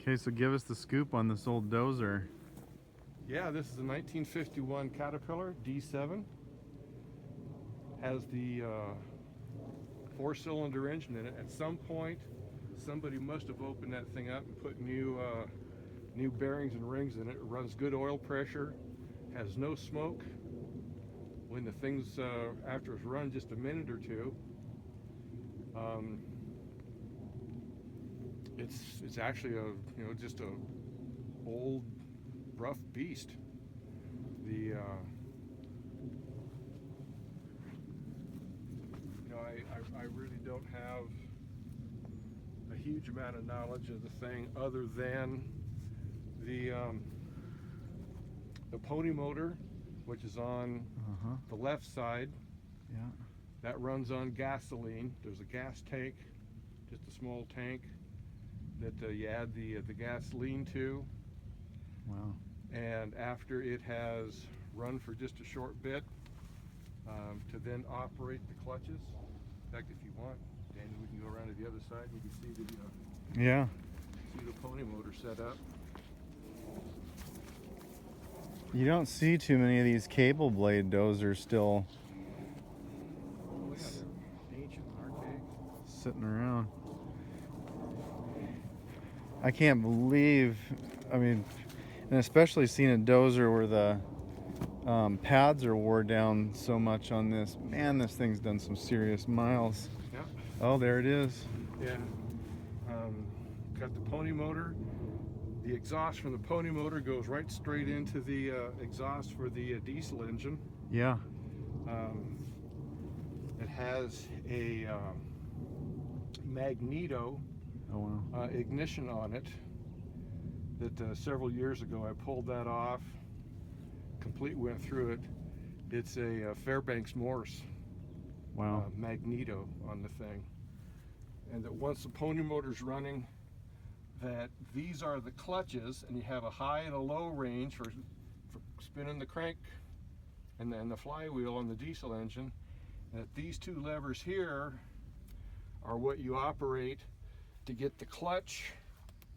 Okay, so give us the scoop on this old dozer. Yeah, this is a 1951 Caterpillar D7. Has the 4-cylinder engine in it. At some point, somebody must have opened that thing up and put new bearings and rings in it. It runs good oil pressure, has no smoke. When the thing's after it's run just a minute or two, it's actually just a old rough beast. I really don't have a huge amount of knowledge of the thing other than the pony motor, which is on the left side. Yeah. That runs on gasoline. There's a gas tank, just a small tank that you add the gasoline to. Wow. And after it has run for just a short bit, to then operate the clutches. In fact, if you want, Danny, we can go around to the other side and you can see the pony motor set up. You don't see too many of these cable blade dozers still Oh yeah, they're ancient, archaic. sitting around. I can't believe, I mean, and especially seeing a dozer where the pads are wore down so much on this. Man, this thing's done some serious miles. Yeah. Oh, there it is. Yeah. Got the pony motor. The exhaust from the pony motor goes right straight into the exhaust for the diesel engine. Yeah. It has a magneto ignition on it that several years ago I pulled that off. Complete went through it. It's a Fairbanks Morse magneto on the thing. And that once the pony motor's running, that these are the clutches, and you have a high and a low range for spinning the crank and then the flywheel on the diesel engine. And that these two levers here are what you operate to get the clutch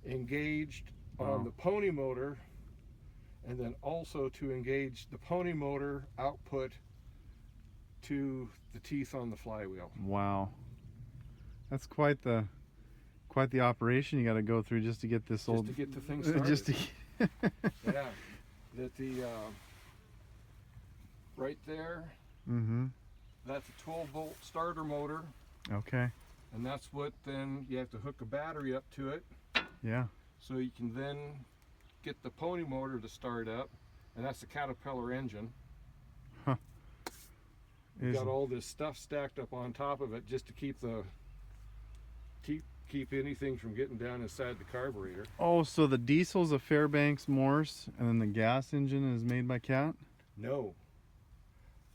engaged on the pony motor, and then also to engage the pony motor output to the teeth on the flywheel. Wow. That's quite the operation you got to go through just to get this just to get the thing started. Yeah. That the right there. That's a 12-volt starter motor. Okay. And that's what then you have to hook a battery up to it. Yeah. So you can then get the pony motor to start up, and that's the Caterpillar engine. Huh. You've got all this stuff stacked up on top of it just to keep keep anything from getting down inside the carburetor. Oh, so the diesel's a Fairbanks Morse, and then the gas engine is made by Cat? No.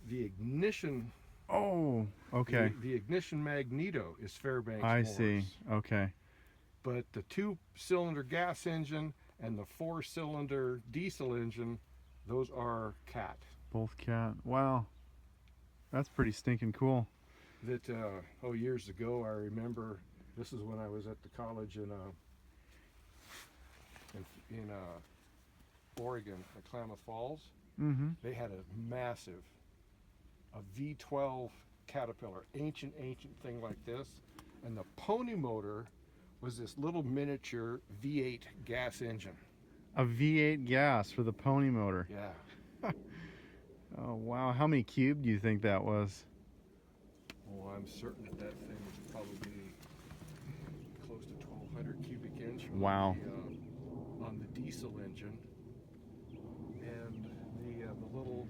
The ignition. Oh, okay. The ignition magneto is Fairbanks I Morse. see. Okay. But the 2-cylinder gas engine and the 4-cylinder diesel engine, those are Cat. Both Cat. Wow. That's pretty stinking cool. That years ago, I remember. This is when I was at the college in Oregon, at Klamath Falls. They had a massive, V12 Caterpillar, ancient thing like this, and the pony motor was this little miniature V8 gas engine. A V8 gas for the pony motor. Yeah. Oh wow! How many cube do you think that was? Oh, I'm certain that thing was probably close to 1,200 cubic inch. Wow. On the diesel engine, and the little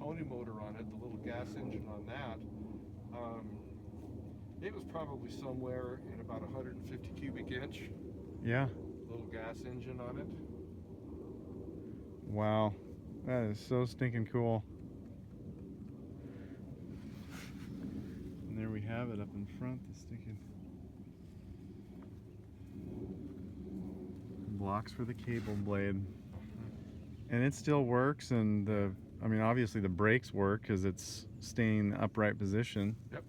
pony motor on it, the little gas engine on that, it was probably somewhere in about 150 cubic inch. Yeah. Little gas engine on it. Wow. That is so stinking cool. And there we have it up in front, the stinking blocks for the cable blade. And it still works, and obviously the brakes work because it's staying in the upright position. Yep.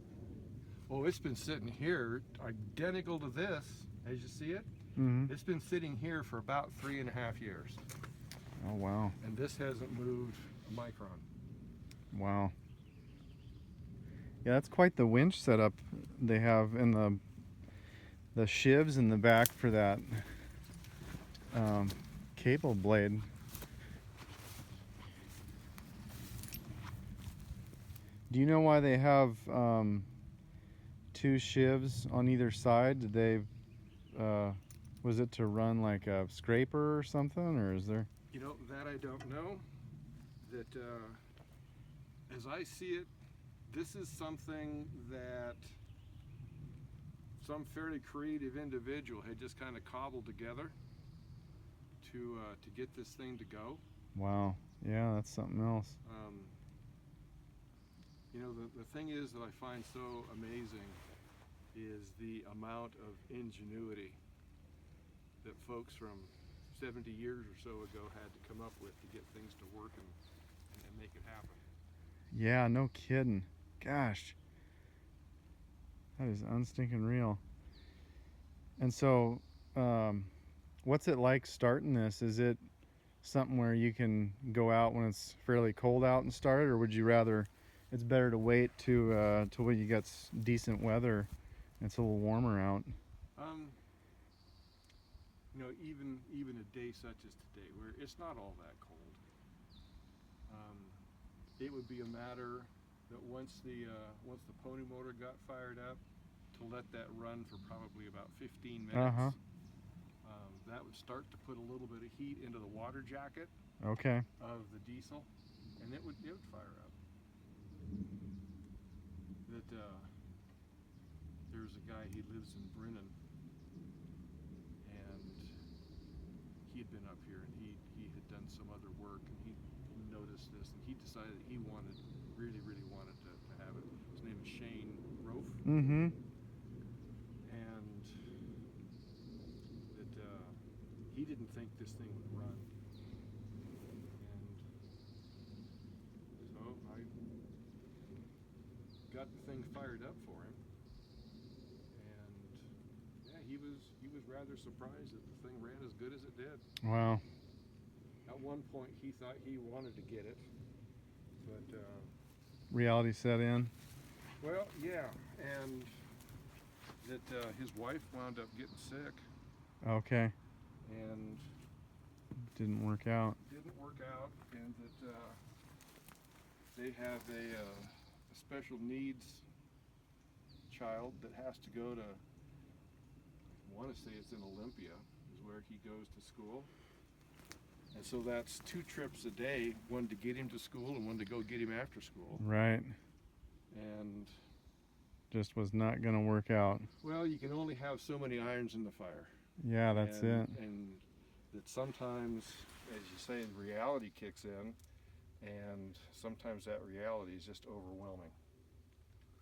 Well, it's been sitting here identical to this, as you see it. Mm-hmm. It's been sitting here for about 3.5 years, Oh, wow. and this hasn't moved a micron. Wow. Yeah, that's quite the winch setup they have, in the shivs in the back for that cable blade. Do you know why they have two shivs on either side? Did they was it to run like a scraper or something, or is there? You know, that I don't know. That as I see it, this is something that some fairly creative individual had just kind of cobbled together to get this thing to go. Wow. Yeah, that's something else. You know, the thing is that I find so amazing is the amount of ingenuity that folks from 70 years or so ago had to come up with to get things to work and make it happen. Yeah, no kidding. Gosh. That is unstinking real. And so, what's it like starting this? Is it something where you can go out when it's fairly cold out and start it, or would you rather it's better to wait till when you got decent weather and it's a little warmer out? You know, even a day such as today, where it's not all that cold, it would be a matter that once the pony motor got fired up, to let that run for probably about 15 minutes. Uh-huh. That would start to put a little bit of heat into the water jacket Okay. of the diesel, and it would fire up. That there's a guy, he lives in Brennan, and he had been up here, and he had done some other work, and he noticed this, and he decided that he really wanted to have it. His name is Shane Rofe. Mm-hmm. And that he didn't think this thing would run. And so I got the thing fired up for him. And yeah, he was rather surprised that the thing ran as good as it did. Wow. At one point he thought he wanted to get it, but Reality set in. well, yeah, and that his wife wound up getting sick, Okay. and Didn't work out. and that they have a special needs child that has to go to, I want to say it's in Olympia, is where he goes to school. And so that's 2 trips a day, one to get him to school and one to go get him after school. Right. And Just was not going to work out. well, you can only have so many irons in the fire. Yeah, that's it. And that sometimes, as you say, reality kicks in, and sometimes that reality is just overwhelming.